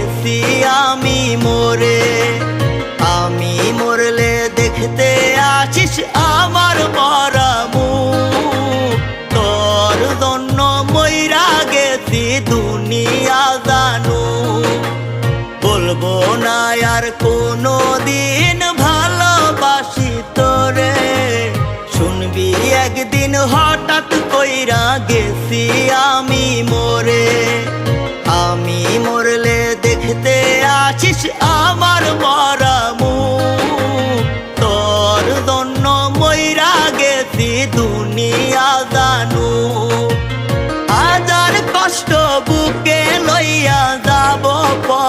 গেছি আমি মরে। আমি মরলে দেখতে আসিস আমার মরা মুখ, তোর জন্য মইরা গেছি দুনিয়া জানু। বলবো না আর কোনো দিন ভালোবাসি তোরে, শুনবি একদিন হঠাৎ কইরা গেছি আমি মরে। আমি মরলে দেখতে আসিস আমার মরা